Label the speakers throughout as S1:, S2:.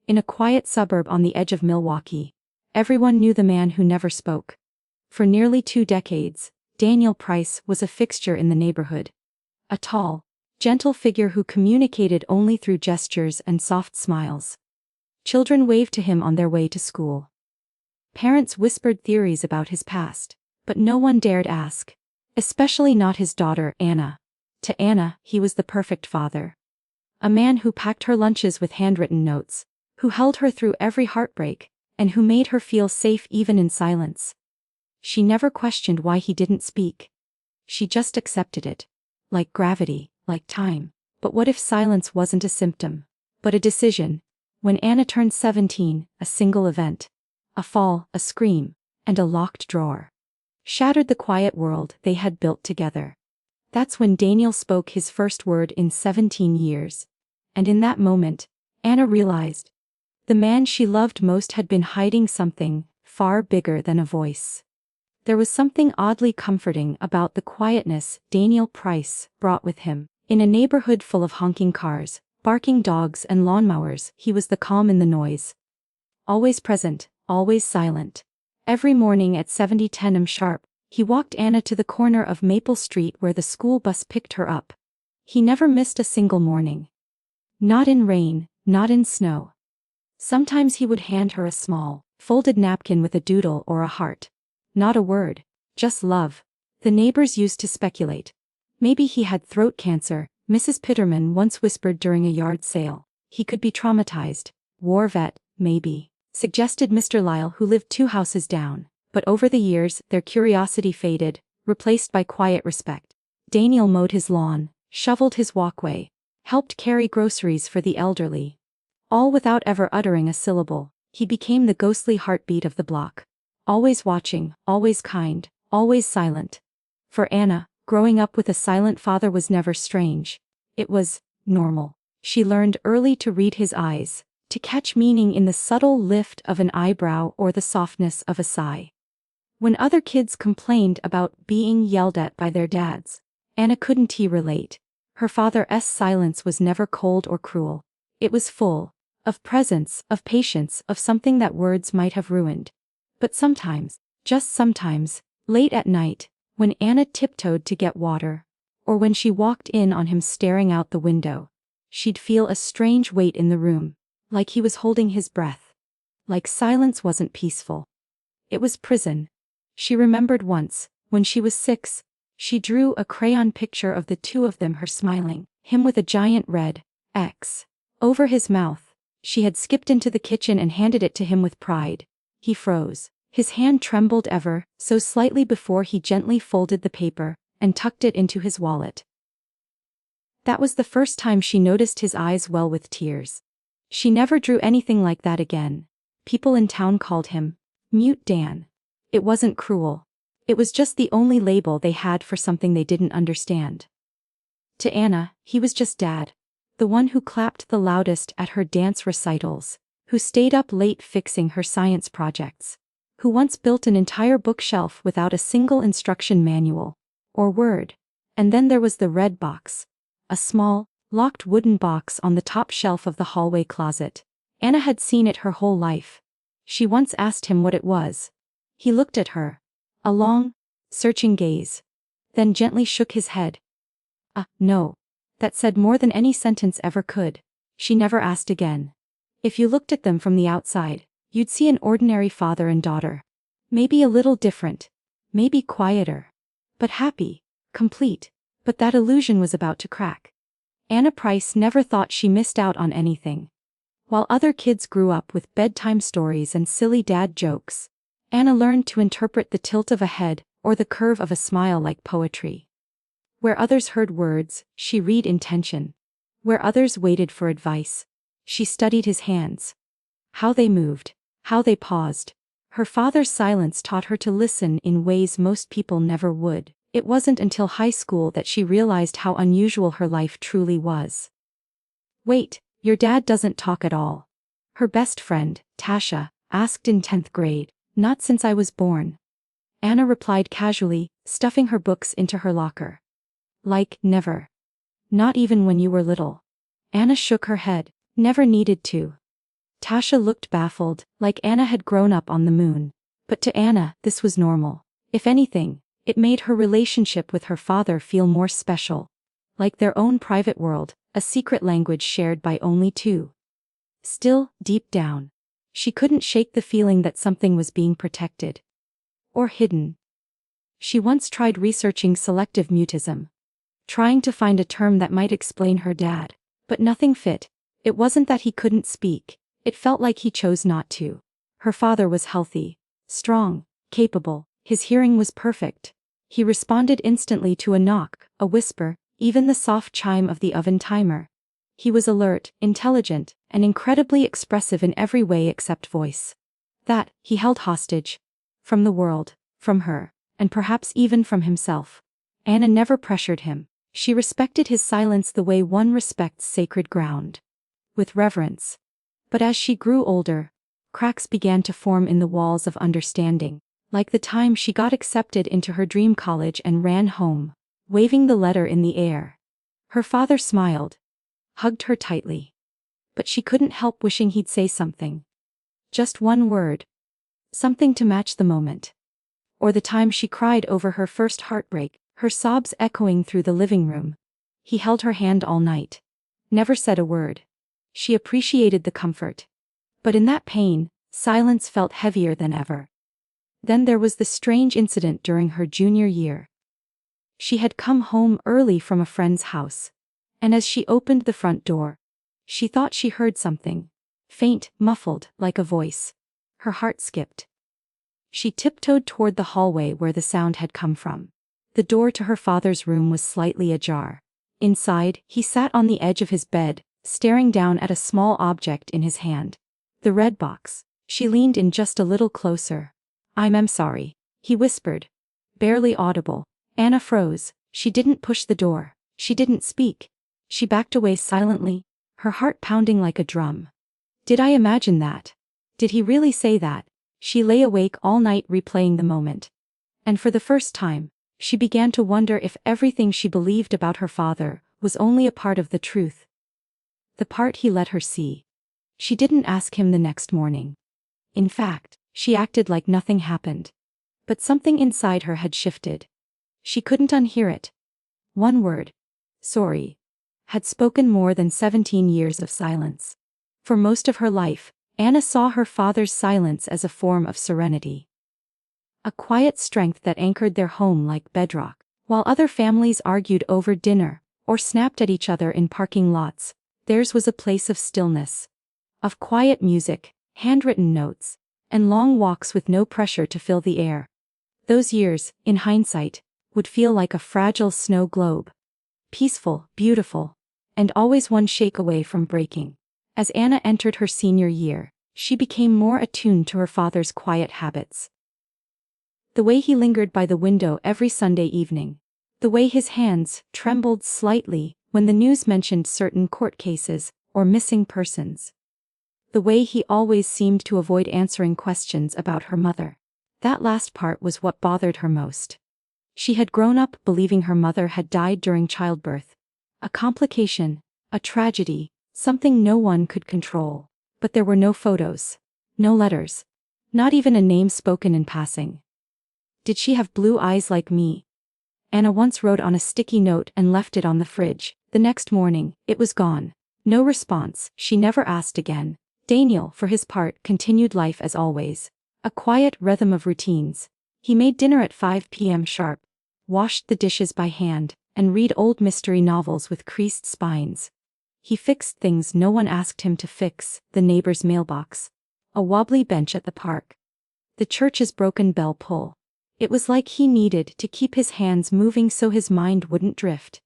S1: in a quiet suburb on the edge of Milwaukee. Everyone knew the man who never spoke. For nearly 2 decades, Daniel Price was a fixture in the neighborhood. A tall, gentle figure who communicated only through gestures and soft smiles. Children waved to him on their way to school. Parents whispered theories about his past, but no one dared ask. Especially not his daughter, Anna. To Anna, he was the perfect father. A man who packed her lunches with handwritten notes, who held her through every heartbreak, and who made her feel safe even in silence. She never questioned why he didn't speak. She just accepted it. Like gravity, like time. But what if silence wasn't a symptom, but a decision? When Anna turned 17, a single event. A fall, a scream, and a locked drawer shattered the quiet world they had built together. That's when Daniel spoke his first word in 17 years. And in that moment, Anna realized the man she loved most had been hiding something far bigger than a voice. There was something oddly comforting about the quietness Daniel Price brought with him. In a neighborhood full of honking cars, barking dogs and lawnmowers, he was the calm in the noise. Always present, always silent. Every morning at 7:10 sharp, he walked Anna to the corner of Maple Street where the school bus picked her up. He never missed a single morning. Not in rain, not in snow. Sometimes he would hand her a small, folded napkin with a doodle or a heart. Not a word, just love. The neighbors used to speculate. Maybe he had throat cancer, Mrs. Pitterman once whispered during a yard sale. He could be traumatized. War vet, maybe, suggested Mr. Lyle, who lived 2 houses down. But over the years, their curiosity faded, replaced by quiet respect. Daniel mowed his lawn, shoveled his walkway, helped carry groceries for the elderly. All without ever uttering a syllable. He became the ghostly heartbeat of the block. Always watching, always kind, always silent. For Anna, growing up with a silent father was never strange. It was normal. She learned early to read his eyes, to catch meaning in the subtle lift of an eyebrow or the softness of a sigh. When other kids complained about being yelled at by their dads, Anna couldn't relate. Her father's silence was never cold or cruel. It was full of presence, of patience, of something that words might have ruined. But sometimes, just sometimes, late at night, when Anna tiptoed to get water, or when she walked in on him staring out the window, she'd feel a strange weight in the room, like he was holding his breath. Like silence wasn't peaceful. It was prison. She remembered once, when she was 6, she drew a crayon picture of the 2 of them, her smiling, him with a giant red X over his mouth. She had skipped into the kitchen and handed it to him with pride. He froze. His hand trembled ever so slightly before he gently folded the paper and tucked it into his wallet. That was the first time she noticed his eyes well with tears. She never drew anything like that again. People in town called him Mute Dan. It wasn't cruel. It was just the only label they had for something they didn't understand. To Anna, he was just Dad. The one who clapped the loudest at her dance recitals, who stayed up late fixing her science projects, who once built an entire bookshelf without a single instruction manual or word. And then there was the red box. A small, locked wooden box on the top shelf of the hallway closet. Anna had seen it her whole life. She once asked him what it was. He looked at her. A long, searching gaze. Then gently shook his head. No. That said more than any sentence ever could. She never asked again. If you looked at them from the outside, you'd see an ordinary father and daughter. Maybe a little different. Maybe quieter. But happy. Complete. But that illusion was about to crack. Anna Price never thought she missed out on anything. While other kids grew up with bedtime stories and silly dad jokes, Anna learned to interpret the tilt of a head or the curve of a smile like poetry. Where others heard words, she read intention. Where others waited for advice, she studied his hands. How they moved, how they paused. Her father's silence taught her to listen in ways most people never would. It wasn't until high school that she realized how unusual her life truly was. Wait, your dad doesn't talk at all? Her best friend, Tasha, asked in 10th grade. Not since I was born. Anna replied casually, stuffing her books into her locker. Like, never. Not even when you were little. Anna shook her head. Never needed to. Tasha looked baffled, like Anna had grown up on the moon. But to Anna, this was normal. If anything, it made her relationship with her father feel more special. Like their own private world, a secret language shared by only two. Still, deep down, she couldn't shake the feeling that something was being protected. Or hidden. She once tried researching selective mutism. Trying to find a term that might explain her dad. But nothing fit. It wasn't that he couldn't speak, it felt like he chose not to. Her father was healthy, strong, capable, his hearing was perfect. He responded instantly to a knock, a whisper, even the soft chime of the oven timer. He was alert, intelligent, and incredibly expressive in every way except voice. That, he held hostage. From the world, from her, and perhaps even from himself. Anna never pressured him. She respected his silence the way one respects sacred ground. With reverence. But as she grew older, cracks began to form in the walls of understanding, like the time she got accepted into her dream college and ran home, waving the letter in the air. Her father smiled, hugged her tightly. But she couldn't help wishing he'd say something. Just one word. Something to match the moment. Or the time she cried over her first heartbreak, her sobs echoing through the living room. He held her hand all night. Never said a word. She appreciated the comfort. But in that pain, silence felt heavier than ever. Then there was the strange incident during her junior year. She had come home early from a friend's house. And as she opened the front door, she thought she heard something. Faint, muffled, like a voice. Her heart skipped. She tiptoed toward the hallway where the sound had come from. The door to her father's room was slightly ajar. Inside, he sat on the edge of his bed, staring down at a small object in his hand. The red box. She leaned in just a little closer. I'm sorry, he whispered. Barely audible. Anna froze. She didn't push the door. She didn't speak. She backed away silently, her heart pounding like a drum. Did I imagine that? Did he really say that? She lay awake all night replaying the moment. And for the first time, she began to wonder if everything she believed about her father was only a part of the truth. The part he let her see. She didn't ask him the next morning. In fact, she acted like nothing happened. But something inside her had shifted. She couldn't unhear it. One word. Sorry. Had spoken more than 17 years of silence. For most of her life, Anna saw her father's silence as a form of serenity. A quiet strength that anchored their home like bedrock. While other families argued over dinner, or snapped at each other in parking lots, theirs was a place of stillness. Of quiet music, handwritten notes, and long walks with no pressure to fill the air. Those years, in hindsight, would feel like a fragile snow globe. Peaceful, beautiful, and always one shake away from breaking. As Anna entered her senior year, she became more attuned to her father's quiet habits. The way he lingered by the window every Sunday evening. The way his hands trembled slightly when the news mentioned certain court cases or missing persons. The way he always seemed to avoid answering questions about her mother. That last part was what bothered her most. She had grown up believing her mother had died during childbirth. A complication, a tragedy, something no one could control. But there were no photos, no letters, not even a name spoken in passing. Did she have blue eyes like me? Anna once wrote on a sticky note and left it on the fridge. The next morning, it was gone. No response, she never asked again. Daniel, for his part, continued life as always. A quiet rhythm of routines. He made dinner at 5 p.m. sharp, washed the dishes by hand, and read old mystery novels with creased spines. He fixed things no one asked him to fix, the neighbor's mailbox, a wobbly bench at the park, the church's broken bell pull. It was like he needed to keep his hands moving so his mind wouldn't drift.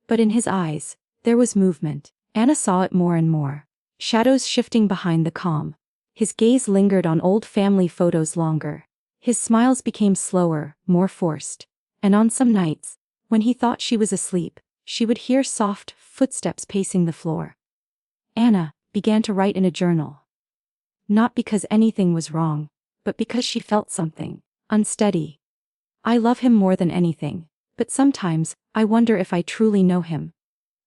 S1: But in his eyes, there was movement. Anna saw it more and more. Shadows shifting behind the calm. His gaze lingered on old family photos longer. His smiles became slower, more forced. And on some nights, when he thought she was asleep, she would hear soft footsteps pacing the floor. Anna began to write in a journal. Not because anything was wrong, but because she felt something unsteady. I love him more than anything, but sometimes I wonder if I truly know him.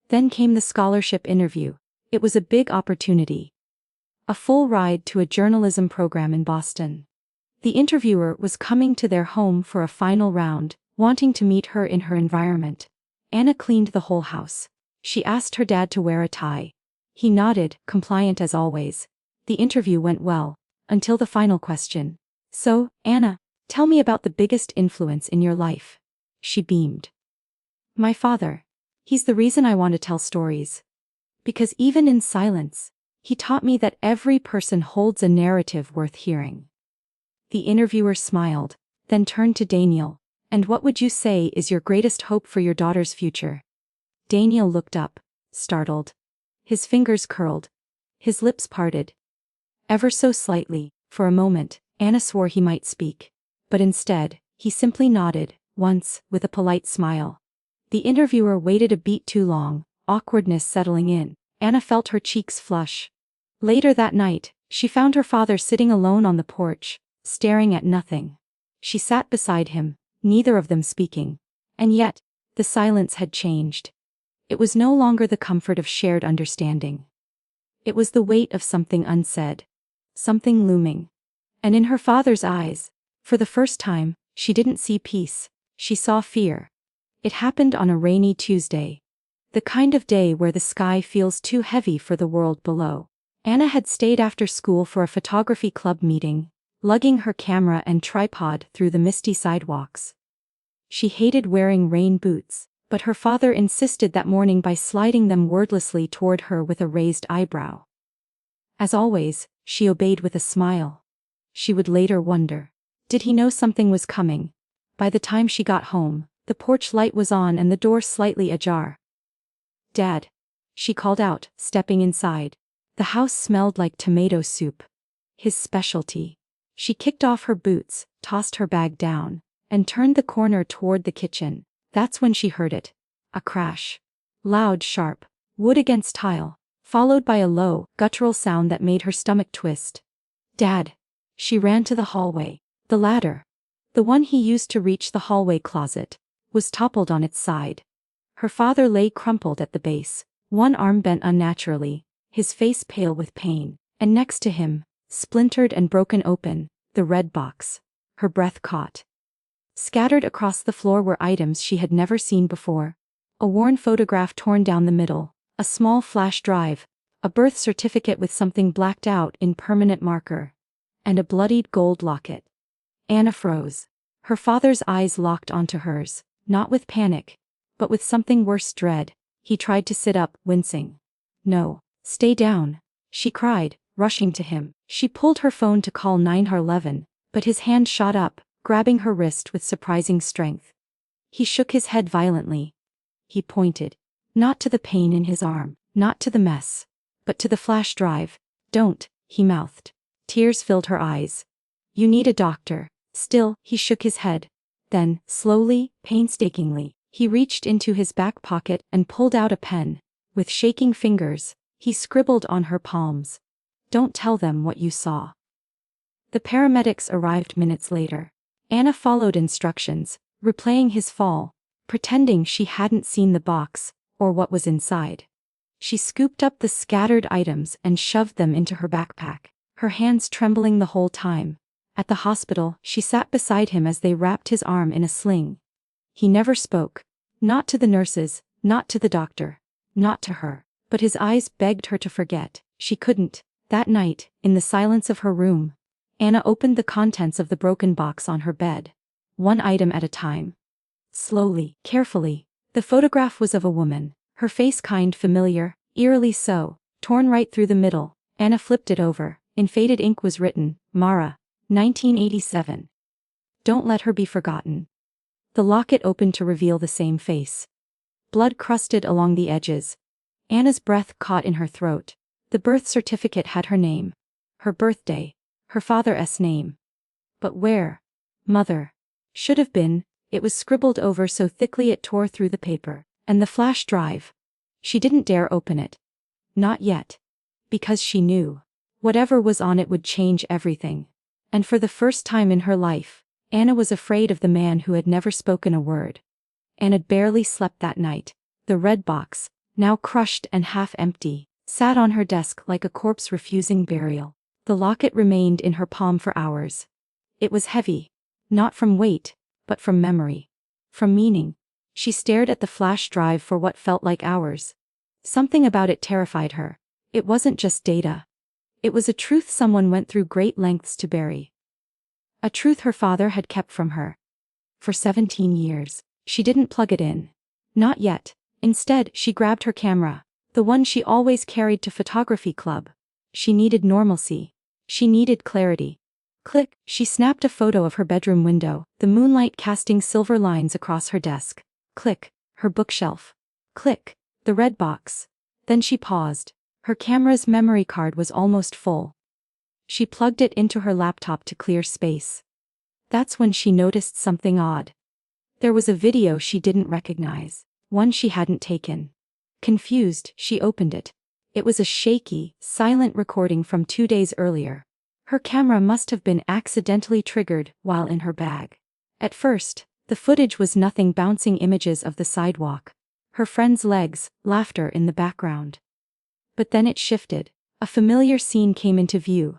S1: Then came the scholarship interview. It was a big opportunity. a full ride to a journalism program in Boston. The interviewer was coming to their home for a final round, wanting to meet her in her environment. Anna cleaned the whole house. She asked her dad to wear a tie. He nodded, compliant as always. The interview went well, until the final question. So, Anna, tell me about the biggest influence in your life. She beamed. My father. He's the reason I want to tell stories. Because even in silence, he taught me that every person holds a narrative worth hearing. The interviewer smiled, then turned to Daniel. And what would you say is your greatest hope for your daughter's future? Daniel looked up, startled. His fingers curled. His lips parted. Ever so slightly, for a moment, Anna swore he might speak. But instead, he simply nodded, once, with a polite smile. The interviewer waited a beat too long, awkwardness settling in. Anna felt her cheeks flush. Later that night, she found her father sitting alone on the porch, staring at nothing. She sat beside him, neither of them speaking. And yet, the silence had changed. It was no longer the comfort of shared understanding. It was the weight of something unsaid. Something looming. And in her father's eyes, for the first time, she didn't see peace, she saw fear. It happened on a rainy Tuesday. The kind of day where the sky feels too heavy for the world below. Anna had stayed after school for a photography club meeting, lugging her camera and tripod through the misty sidewalks. She hated wearing rain boots, but her father insisted that morning by sliding them wordlessly toward her with a raised eyebrow. As always, she obeyed with a smile. She would later wonder, did he know something was coming? By the time she got home, the porch light was on and the door slightly ajar. Dad, she called out, stepping inside. The house smelled like tomato soup. His specialty. She kicked off her boots, tossed her bag down, and turned the corner toward the kitchen. That's when she heard it. A crash. Loud, sharp, wood against tile, followed by a low, guttural sound that made her stomach twist. Dad. She ran to the hallway. The ladder, the one he used to reach the hallway closet, was toppled on its side. Her father lay crumpled at the base, one arm bent unnaturally, his face pale with pain, and next to him, splintered and broken open, the red box. Her breath caught. Scattered across the floor were items she had never seen before. A worn photograph torn down the middle, a small flash drive, a birth certificate with something blacked out in permanent marker, and a bloodied gold locket. Anna froze. Her father's eyes locked onto hers, not with panic, but with something worse, dread. He tried to sit up, wincing. No, stay down, she cried, rushing to him. She pulled her phone to call 911, but his hand shot up, grabbing her wrist with surprising strength. He shook his head violently. He pointed. Not to the pain in his arm, not to the mess, but to the flash drive. Don't, he mouthed. Tears filled her eyes. You need a doctor. Still, he shook his head. Then, slowly, painstakingly, he reached into his back pocket and pulled out a pen. With shaking fingers, he scribbled on her palms. Don't tell them what you saw. The paramedics arrived minutes later. Anna followed instructions, replaying his fall, pretending she hadn't seen the box, or what was inside. She scooped up the scattered items and shoved them into her backpack, her hands trembling the whole time. At the hospital, she sat beside him as they wrapped his arm in a sling. He never spoke. Not to the nurses, not to the doctor, not to her. But his eyes begged her to forget. She couldn't. That night, in the silence of her room, Anna opened the contents of the broken box on her bed. One item at a time. Slowly, carefully. The photograph was of a woman, her face kind, familiar, eerily so, torn right through the middle. Anna flipped it over. In faded ink was written, Mara, 1987. Don't let her be forgotten. The locket opened to reveal the same face. Blood crusted along the edges. Anna's breath caught in her throat. The birth certificate had her name. Her birthday. Her father's name. But where? Mother. Should have been. It was scribbled over so thickly it tore through the paper. And the flash drive. She didn't dare open it. Not yet. Because she knew. Whatever was on it would change everything. And for the first time in her life, Anna was afraid of the man who had never spoken a word. Anna barely slept that night. The red box, now crushed and half empty, sat on her desk like a corpse refusing burial. The locket remained in her palm for hours. It was heavy. Not from weight, but from memory. From meaning. She stared at the flash drive for what felt like hours. Something about it terrified her. It wasn't just data. It was a truth someone went through great lengths to bury. A truth her father had kept from her. For 17 years, she didn't plug it in. Not yet. Instead, she grabbed her camera, the one she always carried to photography club. She needed normalcy. She needed clarity. Click, she snapped a photo of her bedroom window, the moonlight casting silver lines across her desk. Click, her bookshelf. Click, the red box. Then she paused. Her camera's memory card was almost full. She plugged it into her laptop to clear space. That's when she noticed something odd. There was a video she didn't recognize, one she hadn't taken. Confused, she opened it. It was a shaky, silent recording from 2 days earlier. Her camera must have been accidentally triggered while in her bag. At first, the footage was nothing, bouncing images of the sidewalk, her friend's legs, laughter in the background. But then it shifted. A familiar scene came into view.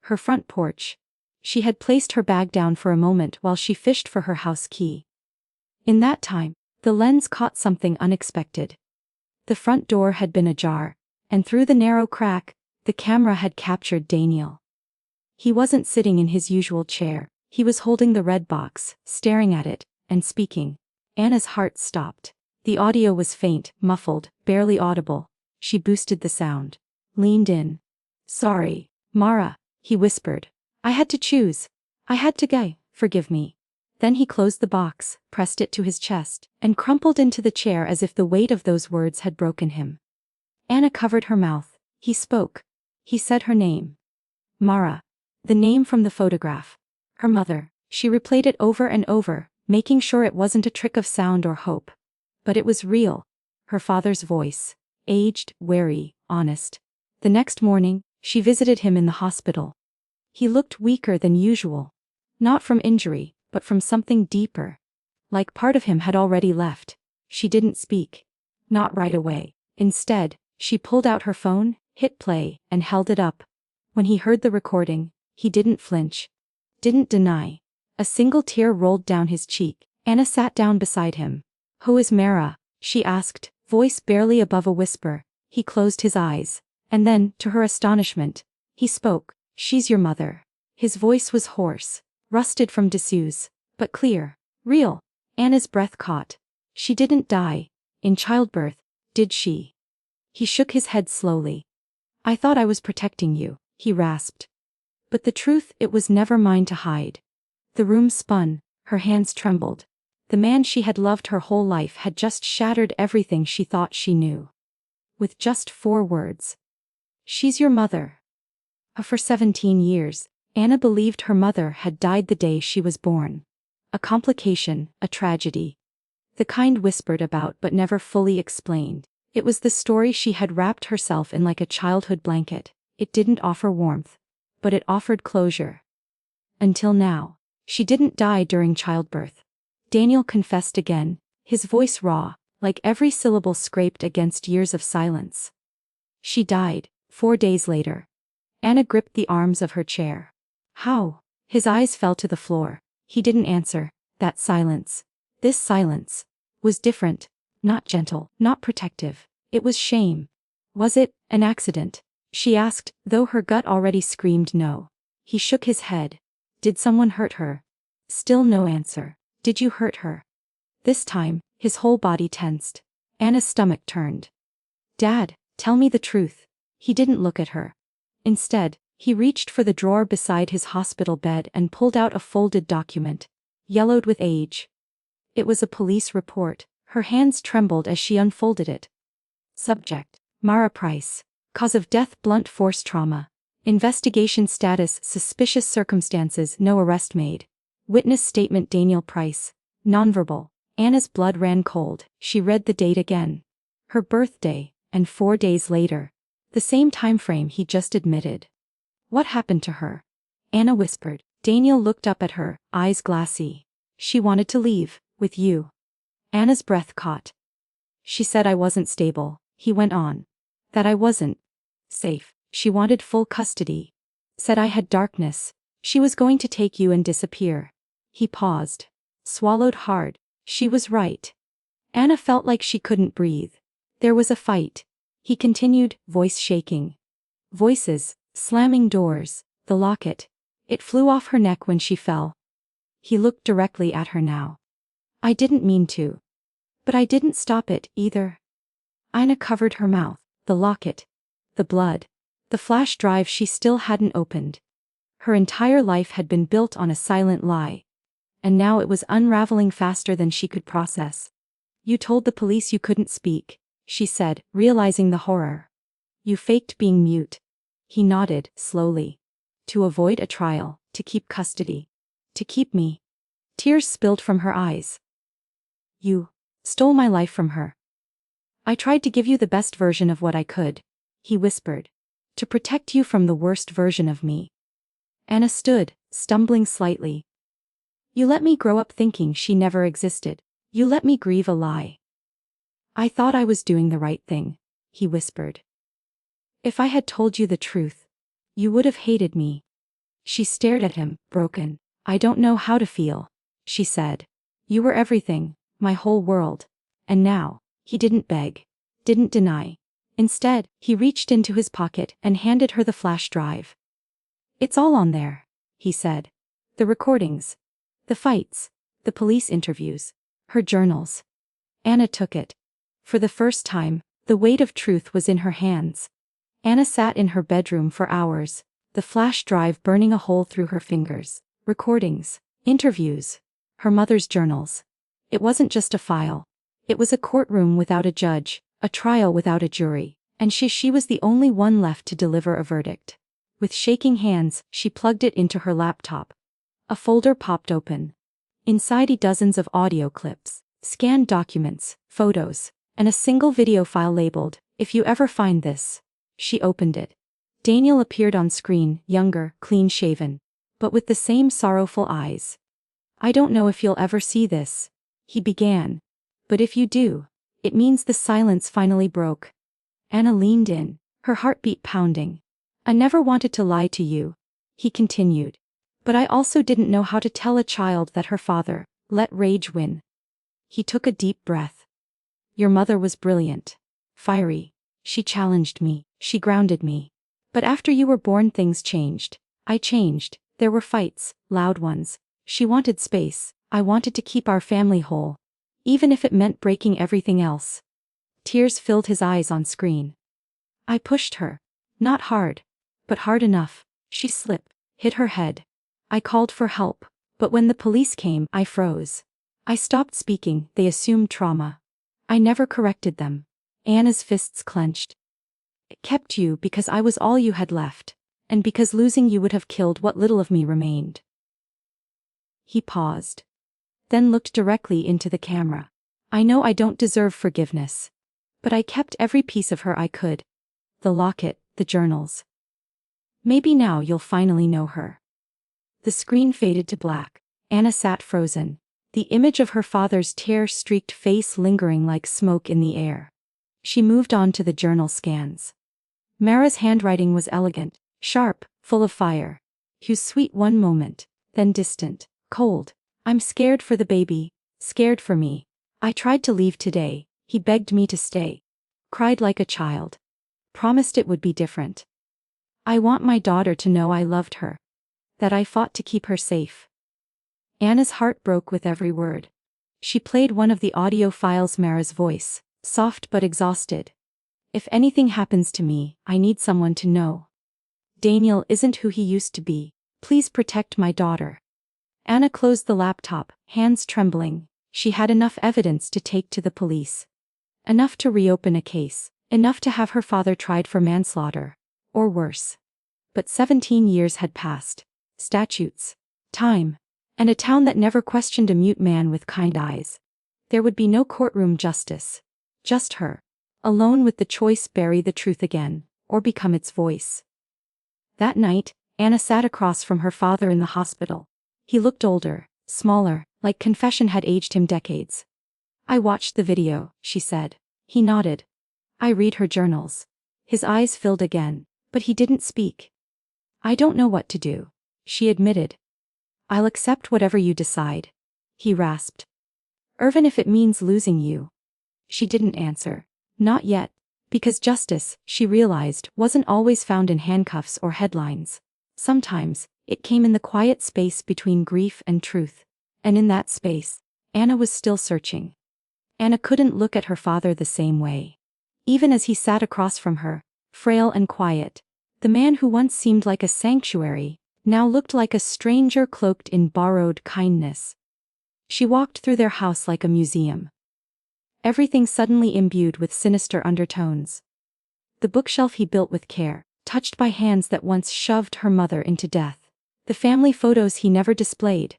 S1: Her front porch. She had placed her bag down for a moment while she fished for her house key. In that time, the lens caught something unexpected. The front door had been ajar, and through the narrow crack, the camera had captured Daniel. He wasn't sitting in his usual chair. He was holding the red box, staring at it, and speaking. Anna's heart stopped. The audio was faint, muffled, barely audible. She boosted the sound. Leaned in. "Sorry, Mara," he whispered. "I had to choose. I had to go. Forgive me." Then he closed the box, pressed it to his chest, and crumpled into the chair as if the weight of those words had broken him. Anna covered her mouth. He spoke. He said her name. Mara. The name from the photograph. Her mother. She replayed it over and over, making sure it wasn't a trick of sound or hope. But it was real. Her father's voice. Aged, wary, honest. The next morning, she visited him in the hospital. He looked weaker than usual. Not from injury, but from something deeper. Like part of him had already left. She didn't speak. Not right away. Instead, she pulled out her phone, hit play, and held it up. When he heard the recording, he didn't flinch. Didn't deny. A single tear rolled down his cheek. Anna sat down beside him. "Who is Mara?" she asked, voice barely above a whisper. He closed his eyes. And then, to her astonishment, he spoke. "She's your mother." His voice was hoarse, rusted from disuse, but clear. Real. Anna's breath caught. "She didn't die. In childbirth, did she?" He shook his head slowly. "I thought I was protecting you," he rasped. But the truth, it was never mine to hide. The room spun, her hands trembled. The man she had loved her whole life had just shattered everything she thought she knew. With just 4 words. "She's your mother." For 17 years, Anna believed her mother had died the day she was born. A complication, a tragedy. The kind whispered about but never fully explained. It was the story she had wrapped herself in like a childhood blanket. It didn't offer warmth, but it offered closure. Until now. She didn't die during childbirth. Daniel confessed again, his voice raw, like every syllable scraped against years of silence. She died, 4 days later. Anna gripped the arms of her chair. "How?" His eyes fell to the floor. He didn't answer. That silence. This silence. Was different. Not gentle, not protective. It was shame. "Was it an accident?" she asked, though her gut already screamed no. He shook his head. "Did someone hurt her?" Still no answer. "Did you hurt her?" This time, his whole body tensed. Anna's stomach turned. "Dad, tell me the truth." He didn't look at her. Instead, he reached for the drawer beside his hospital bed and pulled out a folded document. Yellowed with age. It was a police report. Her hands trembled as she unfolded it. Subject: Mara Price. Cause of death: blunt force trauma. Investigation status: suspicious circumstances, no arrest made. Witness statement: Daniel Price. Nonverbal. Anna's blood ran cold. She read the date again. Her birthday, and 4 days later. The same time frame he just admitted. "What happened to her?" Anna whispered. Daniel looked up at her, eyes glassy. "She wanted to leave, with you." Anna's breath caught. "She said I wasn't stable," he went on. That I wasn't safe. She wanted full custody. Said I had darkness. She was going to take you and disappear. He paused. Swallowed hard. She was right. Anna felt like she couldn't breathe. There was a fight. He continued, voice shaking. Voices, slamming doors, the locket. It flew off her neck when she fell. He looked directly at her now. I didn't mean to. But I didn't stop it, either. Anna covered her mouth, the locket, the blood, the flash drive she still hadn't opened. Her entire life had been built on a silent lie. And now it was unraveling faster than she could process. You told the police you couldn't speak, she said, realizing the horror. You faked being mute. He nodded, slowly. To avoid a trial, to keep custody. To keep me. Tears spilled from her eyes. You stole my life from her. I tried to give you the best version of what I could, he whispered. To protect you from the worst version of me. Anna stood, stumbling slightly. You let me grow up thinking she never existed. You let me grieve a lie. I thought I was doing the right thing, he whispered. If I had told you the truth, you would have hated me. She stared at him, broken. I don't know how to feel, she said. You were everything, my whole world. And now, he didn't beg, didn't deny. Instead, he reached into his pocket and handed her the flash drive. It's all on there, he said. The recordings. The fights. The police interviews. Her journals. Anna took it. For the first time, the weight of truth was in her hands. Anna sat in her bedroom for hours, the flash drive burning a hole through her fingers. Recordings. Interviews. Her mother's journals. It wasn't just a file. It was a courtroom without a judge, a trial without a jury, and she was the only one left to deliver a verdict. With shaking hands, she plugged it into her laptop. A folder popped open. Inside dozens of audio clips, scanned documents, photos, and a single video file labeled, "If you ever find this." She opened it. Daniel appeared on screen, younger, clean-shaven, but with the same sorrowful eyes. I don't know if you'll ever see this, he began. But if you do, it means the silence finally broke. Anna leaned in, her heartbeat pounding. I never wanted to lie to you, he continued. But I also didn't know how to tell a child that her father let rage win. He took a deep breath. Your mother was brilliant. Fiery. She challenged me, she grounded me. But after you were born things changed. I changed. There were fights, loud ones. She wanted space. I wanted to keep our family whole. Even if it meant breaking everything else. Tears filled his eyes on screen. I pushed her. Not hard. But hard enough. She slipped, hit her head. I called for help. But when the police came, I froze. I stopped speaking, they assumed trauma. I never corrected them. Anna's fists clenched. It kept you because I was all you had left. And because losing you would have killed what little of me remained. He paused. Then looked directly into the camera. I know I don't deserve forgiveness. But I kept every piece of her I could. The locket, the journals. Maybe now you'll finally know her. The screen faded to black. Anna sat frozen. The image of her father's tear-streaked face lingering like smoke in the air. She moved on to the journal scans. Mara's handwriting was elegant, sharp, full of fire. Hugh's sweet one moment, then distant, cold. I'm scared for the baby, scared for me. I tried to leave today, he begged me to stay. Cried like a child. Promised it would be different. I want my daughter to know I loved her. That I fought to keep her safe. Anna's heart broke with every word. She played one of the audio files. Mara's voice, soft but exhausted. If anything happens to me, I need someone to know. Daniel isn't who he used to be. Please protect my daughter. Anna closed the laptop, hands trembling. She had enough evidence to take to the police. Enough to reopen a case. Enough to have her father tried for manslaughter. Or worse. But 17 years had passed. Statutes. Time. And a town that never questioned a mute man with kind eyes. There would be no courtroom justice. Just her. Alone with the choice: bury the truth again, or become its voice. That night, Anna sat across from her father in the hospital. He looked older, smaller, like confession had aged him decades. I watched the video, she said. He nodded. I read her journals. His eyes filled again, but he didn't speak. I don't know what to do, she admitted. I'll accept whatever you decide, he rasped. Even if it means losing you. She didn't answer. Not yet. Because justice, she realized, wasn't always found in handcuffs or headlines. Sometimes, it came in the quiet space between grief and truth. And in that space, Anna was still searching. Anna couldn't look at her father the same way. Even as he sat across from her, frail and quiet, the man who once seemed like a sanctuary, now looked like a stranger cloaked in borrowed kindness. She walked through their house like a museum. Everything suddenly imbued with sinister undertones. The bookshelf he built with care, touched by hands that once shoved her mother into death. The family photos he never displayed.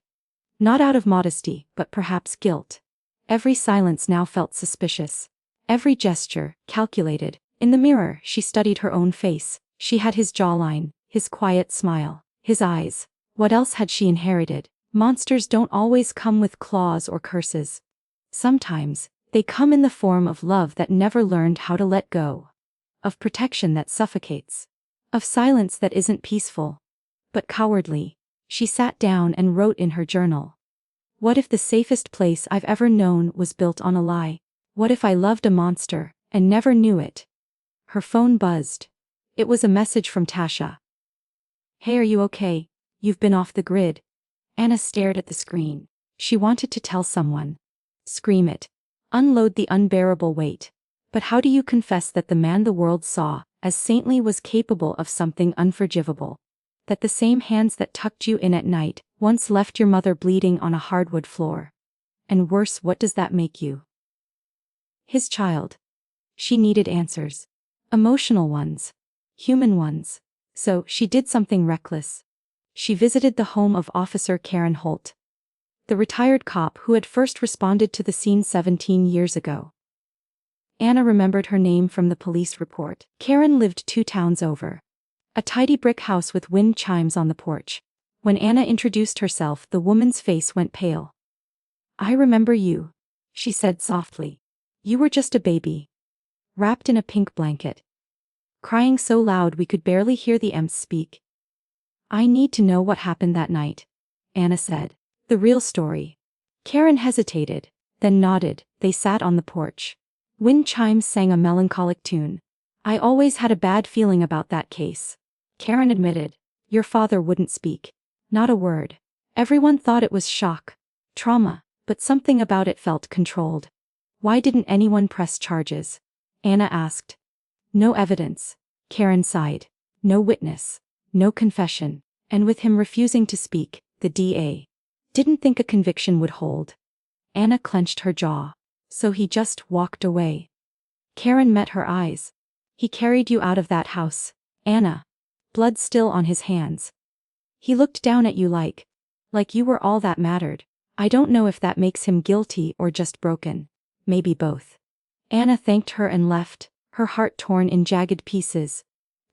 S1: Not out of modesty, but perhaps guilt. Every silence now felt suspicious. Every gesture, calculated. In the mirror, she studied her own face. She had his jawline, his quiet smile, his eyes. What else had she inherited? Monsters don't always come with claws or curses. Sometimes, they come in the form of love that never learned how to let go. Of protection that suffocates. Of silence that isn't peaceful, but cowardly. She sat down and wrote in her journal. What if the safest place I've ever known was built on a lie? What if I loved a monster, and never knew it? Her phone buzzed. It was a message from Tasha. Hey, are you okay? You've been off the grid. Anna stared at the screen. She wanted to tell someone. Scream it. Unload the unbearable weight. But how do you confess that the man the world saw as saintly was capable of something unforgivable? That the same hands that tucked you in at night once left your mother bleeding on a hardwood floor. And worse, what does that make you? His child. She needed answers. Emotional ones. Human ones. So, she did something reckless. She visited the home of Officer Karen Holt, the retired cop who had first responded to the scene 17 years ago. Anna remembered her name from the police report. Karen lived 2 towns over. A tidy brick house with wind chimes on the porch. When Anna introduced herself, the woman's face went pale. I remember you, she said softly. You were just a baby. Wrapped in a pink blanket. Crying so loud we could barely hear the EMS speak. I need to know what happened that night, Anna said. The real story. Karen hesitated, then nodded. They sat on the porch. Wind chimes sang a melancholic tune. I always had a bad feeling about that case, Karen admitted. Your father wouldn't speak. Not a word. Everyone thought it was shock, trauma, but something about it felt controlled. Why didn't anyone press charges? Anna asked. No evidence, Karen sighed. No witness. No confession. And with him refusing to speak, the DA didn't think a conviction would hold. Anna clenched her jaw. So he just walked away. Karen met her eyes. He carried you out of that house, Anna. Blood still on his hands. He looked down at you like you were all that mattered. I don't know if that makes him guilty or just broken. Maybe both. Anna thanked her and left, her heart torn in jagged pieces.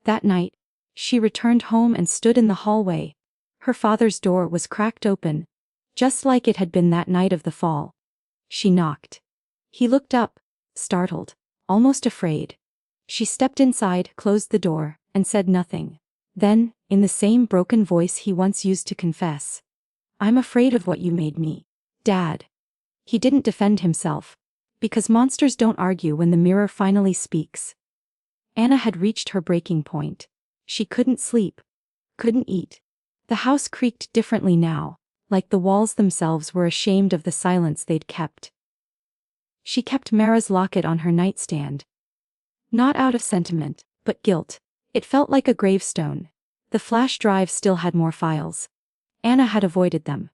S1: That night, she returned home and stood in the hallway. Her father's door was cracked open, just like it had been that night of the fall. She knocked. He looked up, startled, almost afraid. She stepped inside, closed the door, and said nothing. Then, in the same broken voice he once used to confess, I'm afraid of what you made me, Dad. He didn't defend himself, because monsters don't argue when the mirror finally speaks. Anna had reached her breaking point. She couldn't sleep, couldn't eat. The house creaked differently now, like the walls themselves were ashamed of the silence they'd kept. She kept Mara's locket on her nightstand. Not out of sentiment, but guilt. It felt like a gravestone. The flash drive still had more files. Anna had avoided them,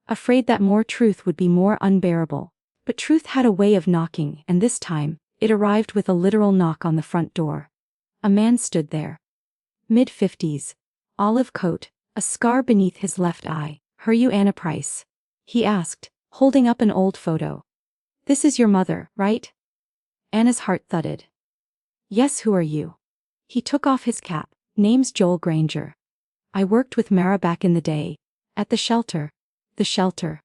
S1: afraid that more truth would be more unbearable. But truth had a way of knocking, and this time, it arrived with a literal knock on the front door. A man stood there. Mid-50s. Olive coat, a scar beneath his left eye. Are you Anna Price? He asked, holding up an old photo. This is your mother, right? Anna's heart thudded. Yes, who are you? He took off his cap. Name's Joel Granger. I worked with Mara back in the day. At the shelter. The shelter.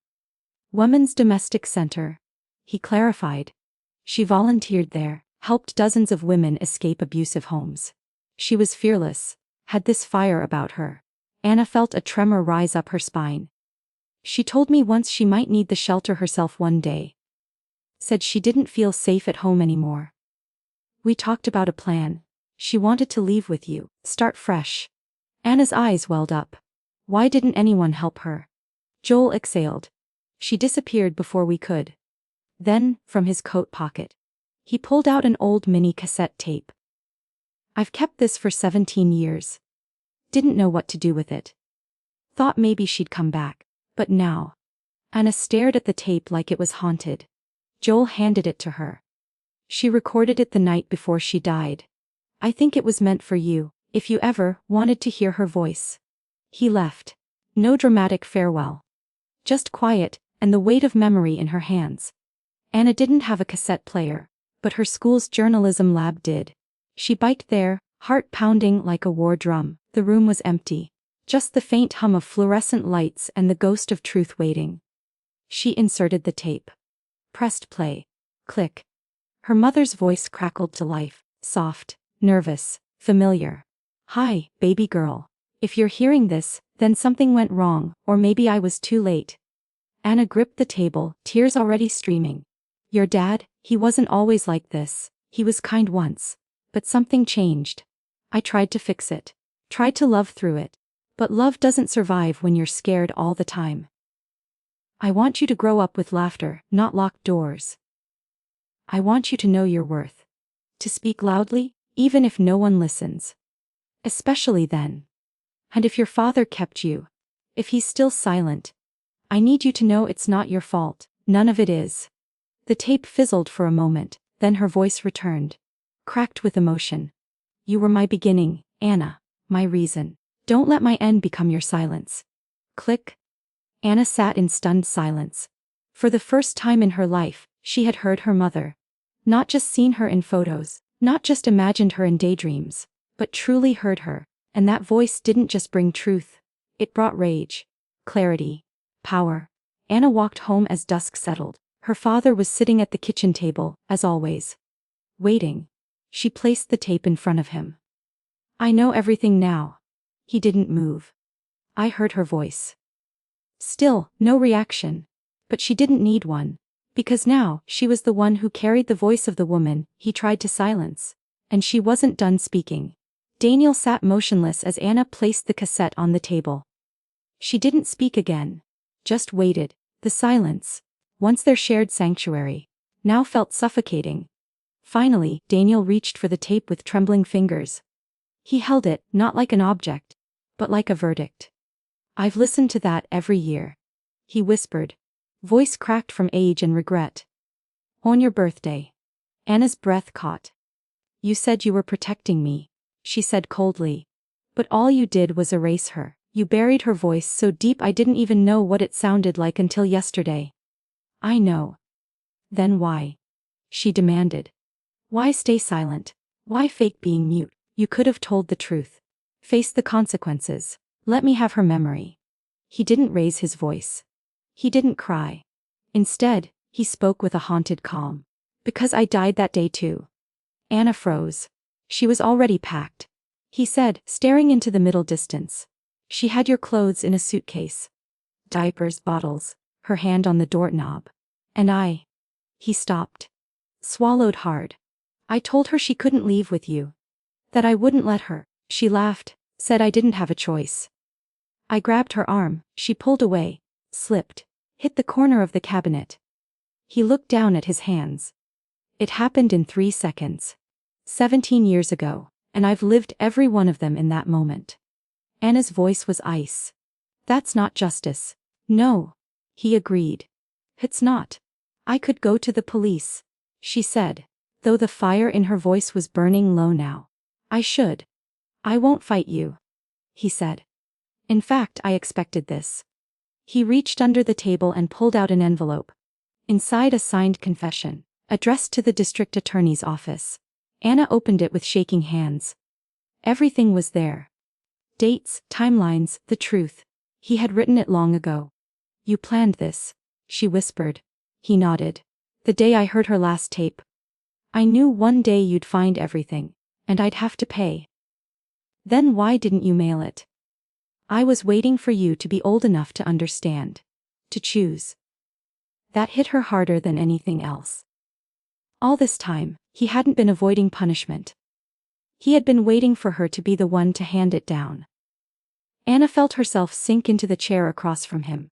S1: Women's Domestic Center. He clarified. She volunteered there, helped dozens of women escape abusive homes. She was fearless, had this fire about her. Anna felt a tremor rise up her spine. She told me once she might need the shelter herself one day. Said she didn't feel safe at home anymore. We talked about a plan. She wanted to leave with you, start fresh. Anna's eyes welled up. Why didn't anyone help her? Joel exhaled. She disappeared before we could. Then, from his coat pocket, he pulled out an old mini cassette tape. I've kept this for 17 years. Didn't know what to do with it. Thought maybe she'd come back, but now. Anna stared at the tape like it was haunted. Joel handed it to her. She recorded it the night before she died. I think it was meant for you, if you ever wanted to hear her voice. He left. No dramatic farewell. Just quiet, and the weight of memory in her hands. Anna didn't have a cassette player, but her school's journalism lab did. She biked there, heart pounding like a war drum. The room was empty. Just the faint hum of fluorescent lights and the ghost of truth waiting. She inserted the tape. Pressed play. Click. Her mother's voice crackled to life, soft, nervous, familiar. Hi, baby girl. If you're hearing this, then something went wrong, or maybe I was too late. Anna gripped the table, tears already streaming. Your dad, he wasn't always like this. He was kind once. But something changed. I tried to fix it. Tried to love through it. But love doesn't survive when you're scared all the time. I want you to grow up with laughter, not locked doors. I want you to know your worth. To speak loudly, even if no one listens. Especially then. And if your father kept you, if he's still silent, I need you to know it's not your fault, none of it is. The tape fizzled for a moment, then her voice returned. Cracked with emotion. You were my beginning, Anna, my reason. Don't let my end become your silence. Click. Anna sat in stunned silence. For the first time in her life, she had heard her mother. Not just seen her in photos, not just imagined her in daydreams, but truly heard her, and that voice didn't just bring truth. It brought rage, clarity, power. Anna walked home as dusk settled. Her father was sitting at the kitchen table, as always. Waiting. She placed the tape in front of him. I know everything now. He didn't move. I heard her voice. Still, no reaction. But she didn't need one. Because now, she was the one who carried the voice of the woman he tried to silence. And she wasn't done speaking. Daniel sat motionless as Anna placed the cassette on the table. She didn't speak again. Just waited. The silence, once their shared sanctuary, now felt suffocating. Finally, Daniel reached for the tape with trembling fingers. He held it, not like an object, but like a verdict. I've listened to that every year. He whispered. Voice cracked from age and regret. On your birthday. Anna's breath caught. You said you were protecting me, she said coldly. But all you did was erase her. You buried her voice so deep I didn't even know what it sounded like until yesterday. I know. Then why? She demanded. Why stay silent? Why fake being mute? You could have told the truth. Face the consequences. Let me have her memory. He didn't raise his voice. He didn't cry. Instead, he spoke with a haunted calm. Because I died that day too. Anna froze. She was already packed. He said, staring into the middle distance. She had your clothes in a suitcase. Diapers, bottles, her hand on the doorknob. And I. He stopped. Swallowed hard. I told her she couldn't leave with you. That I wouldn't let her. She laughed, said I didn't have a choice. I grabbed her arm, she pulled away, slipped, hit the corner of the cabinet. He looked down at his hands. It happened in 3 seconds. 17 years ago, and I've lived every one of them in that moment. Anna's voice was ice. That's not justice. No. He agreed. It's not. I could go to the police, she said, though the fire in her voice was burning low now. I should. I won't fight you, he said. In fact, I expected this. He reached under the table and pulled out an envelope. Inside a signed confession, addressed to the district attorney's office. Anna opened it with shaking hands. Everything was there. Dates, timelines, the truth. He had written it long ago. You planned this, she whispered. He nodded. The day I heard her last tape. I knew one day you'd find everything, and I'd have to pay. Then why didn't you mail it? I was waiting for you to be old enough to understand. To choose. That hit her harder than anything else. All this time, he hadn't been avoiding punishment. He had been waiting for her to be the one to hand it down. Anna felt herself sink into the chair across from him.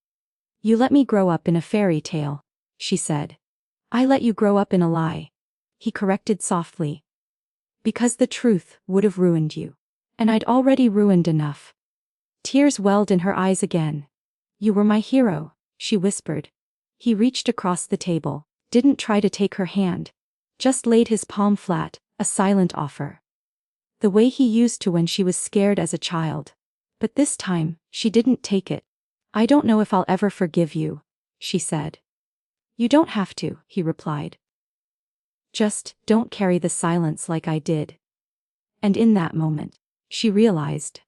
S1: You let me grow up in a fairy tale, she said. I let you grow up in a lie, he corrected softly. Because the truth would have ruined you. And I'd already ruined enough. Tears welled in her eyes again. You were my hero, she whispered. He reached across the table, didn't try to take her hand. Just laid his palm flat, a silent offer. The way he used to when she was scared as a child. But this time, she didn't take it. I don't know if I'll ever forgive you, she said. You don't have to, he replied. Just don't carry the silence like I did. And in that moment, she realized.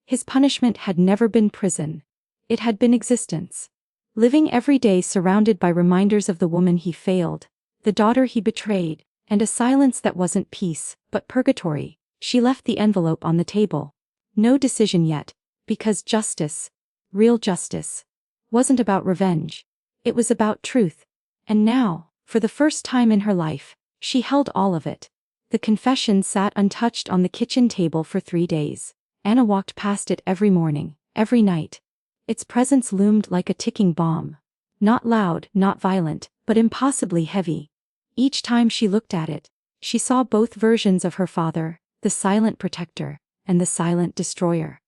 S1: His punishment had never been prison. It had been existence. Living every day surrounded by reminders of the woman he failed, the daughter he betrayed, and a silence that wasn't peace, but purgatory. She left the envelope on the table. No decision yet, because justice, real justice, wasn't about revenge. It was about truth. And now, for the first time in her life, she held all of it. The confession sat untouched on the kitchen table for 3 days. Anna walked past it every morning, every night. Its presence loomed like a ticking bomb. Not loud, not violent, but impossibly heavy. Each time she looked at it, she saw both versions of her father, the silent protector, and the silent destroyer.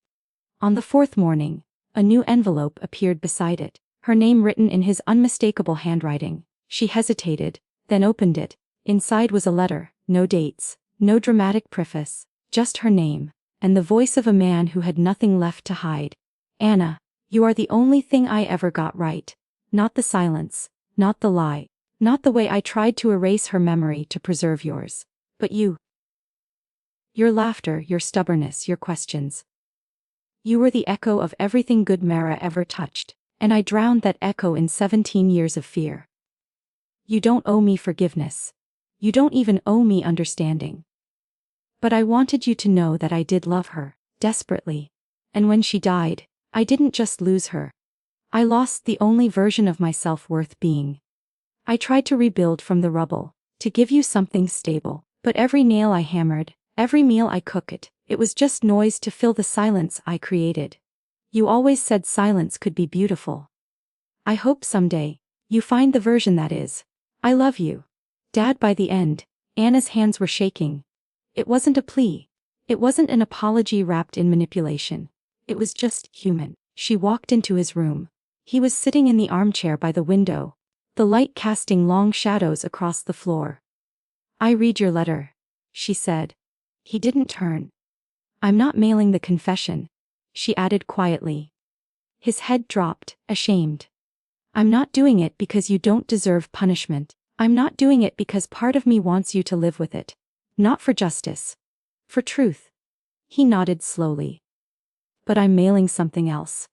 S1: On the 4th morning, a new envelope appeared beside it, her name written in his unmistakable handwriting. She hesitated, then opened it. Inside was a letter, no dates, no dramatic preface, just her name, and the voice of a man who had nothing left to hide. Anna, you are the only thing I ever got right. Not the silence, not the lie, not the way I tried to erase her memory to preserve yours, but you. Your laughter, your stubbornness, your questions. You were the echo of everything good Mara ever touched, and I drowned that echo in 17 years of fear. You don't owe me forgiveness. You don't even owe me understanding. But I wanted you to know that I did love her, desperately. And when she died, I didn't just lose her. I lost the only version of myself worth being. I tried to rebuild from the rubble, to give you something stable, but every nail I hammered, every meal I cooked, it was just noise to fill the silence I created. You always said silence could be beautiful. I hope someday, you find the version that is. I love you. Dad. By the end, Anna's hands were shaking. It wasn't a plea. It wasn't an apology wrapped in manipulation. It was just human. She walked into his room. He was sitting in the armchair by the window, the light casting long shadows across the floor. I read your letter, she said. He didn't turn. I'm not mailing the confession, she added quietly. His head dropped, ashamed. I'm not doing it because you don't deserve punishment. I'm not doing it because part of me wants you to live with it. Not for justice. For truth. He nodded slowly. But I'm mailing something else,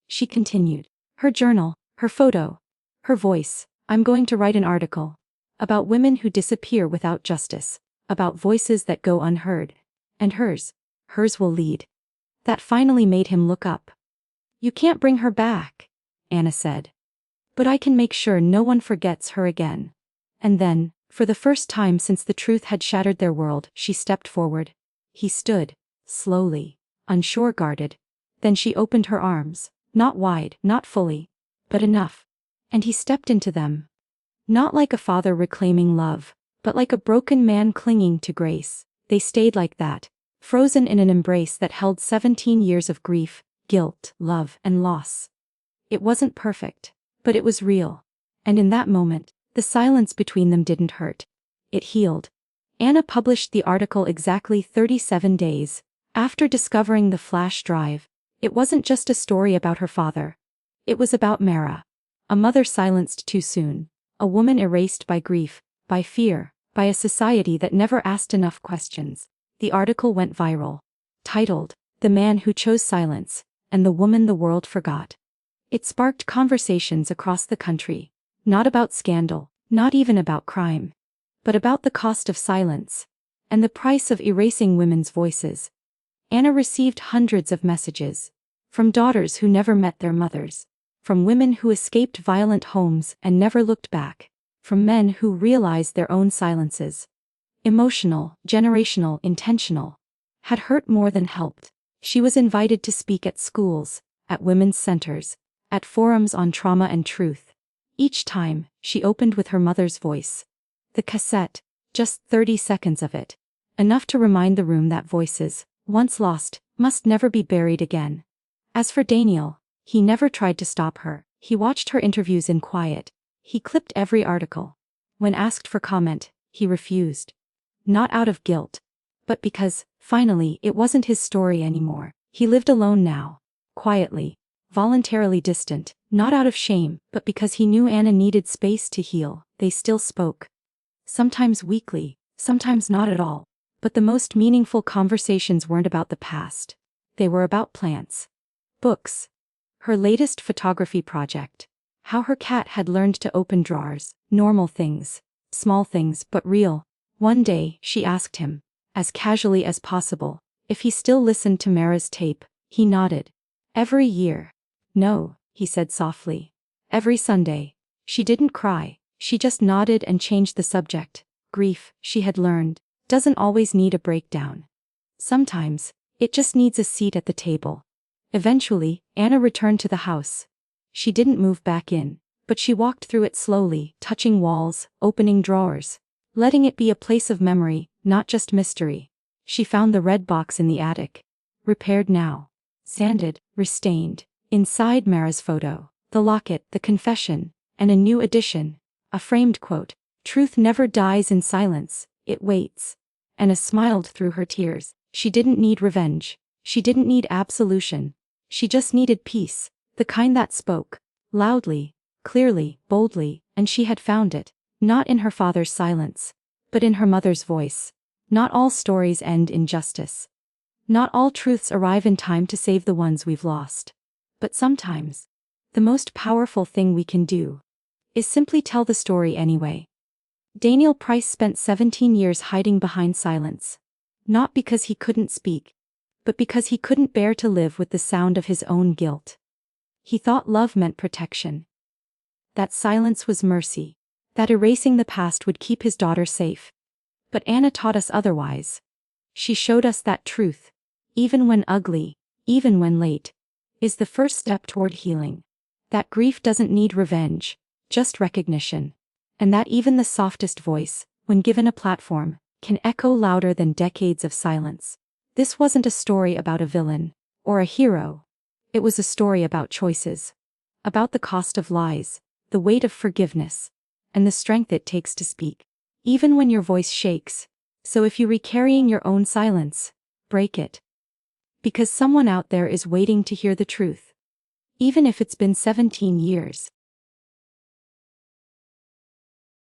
S1: she continued. Her journal, her photo, her voice. I'm going to write an article. About women who disappear without justice. About voices that go unheard. And hers will lead. That finally made him look up. You can't bring her back, Anna said. But I can make sure no one forgets her again. And then, for the first time since the truth had shattered their world, she stepped forward. He stood, slowly, unsure, guarded. Then she opened her arms, not wide, not fully, but enough. And he stepped into them. Not like a father reclaiming love, but like a broken man clinging to grace. They stayed like that, frozen in an embrace that held 17 years of grief, guilt, love, and loss. It wasn't perfect, but it was real. And in that moment, the silence between them didn't hurt. It healed. Anna published the article exactly 37 days after discovering the flash drive. It wasn't just a story about her father. It was about Mara. A mother silenced too soon. A woman erased by grief, by fear, by a society that never asked enough questions. The article went viral. Titled, "The Man Who Chose Silence, and the Woman the World Forgot." It sparked conversations across the country. Not about scandal, not even about crime. but about the cost of silence and the price of erasing women's voices. Anna received hundreds of messages from daughters who never met their mothers, from women who escaped violent homes and never looked back, from men who realized their own silences, emotional, generational, intentional, had hurt more than helped. She was invited to speak at schools, at women's centers, at forums on trauma and truth. Each time, she opened with her mother's voice. The cassette, just 30 seconds of it, enough to remind the room that voices, once lost, must never be buried again. As for Daniel, he never tried to stop her. He watched her interviews in quiet. He clipped every article. When asked for comment, he refused. Not out of guilt, but because, finally, it wasn't his story anymore. He lived alone now, quietly, voluntarily distant, not out of shame, but because he knew Anna needed space to heal. They still spoke. Sometimes weekly, sometimes not at all. But the most meaningful conversations weren't about the past. They were about plants, books, her latest photography project, how her cat had learned to open drawers, normal things, small things but real. One day, she asked him, as casually as possible, if he still listened to Mara's tape. He nodded. Every year. No, he said softly. Every Sunday. She didn't cry, she just nodded and changed the subject. Grief, she had learned, doesn't always need a breakdown. Sometimes, it just needs a seat at the table. Eventually, Anna returned to the house. She didn't move back in, but she walked through it slowly, touching walls, opening drawers, letting it be a place of memory, not just mystery. She found the red box in the attic. Repaired now. Sanded, restained. Inside Mara's photo, the locket, the confession, and a new addition. A framed quote. Truth never dies in silence, it waits. Anna smiled through her tears. She didn't need revenge. She didn't need absolution. She just needed peace. The kind that spoke. Loudly, clearly, boldly, and she had found it. Not in her father's silence, but in her mother's voice. Not all stories end in justice. Not all truths arrive in time to save the ones we've lost. But sometimes, the most powerful thing we can do is simply tell the story anyway. Daniel Price spent 17 years hiding behind silence. Not because he couldn't speak, but because he couldn't bear to live with the sound of his own guilt. He thought love meant protection. That silence was mercy. That erasing the past would keep his daughter safe. But Anna taught us otherwise. She showed us that truth, even when ugly, even when late, is the first step toward healing. That grief doesn't need revenge, just recognition. And that even the softest voice, when given a platform, can echo louder than decades of silence. This wasn't a story about a villain, or a hero. It was a story about choices. About the cost of lies, the weight of forgiveness, and the strength it takes to speak, even when your voice shakes. So if you're carrying your own silence, break it. Because someone out there is waiting to hear the truth. Even if it's been 17 years.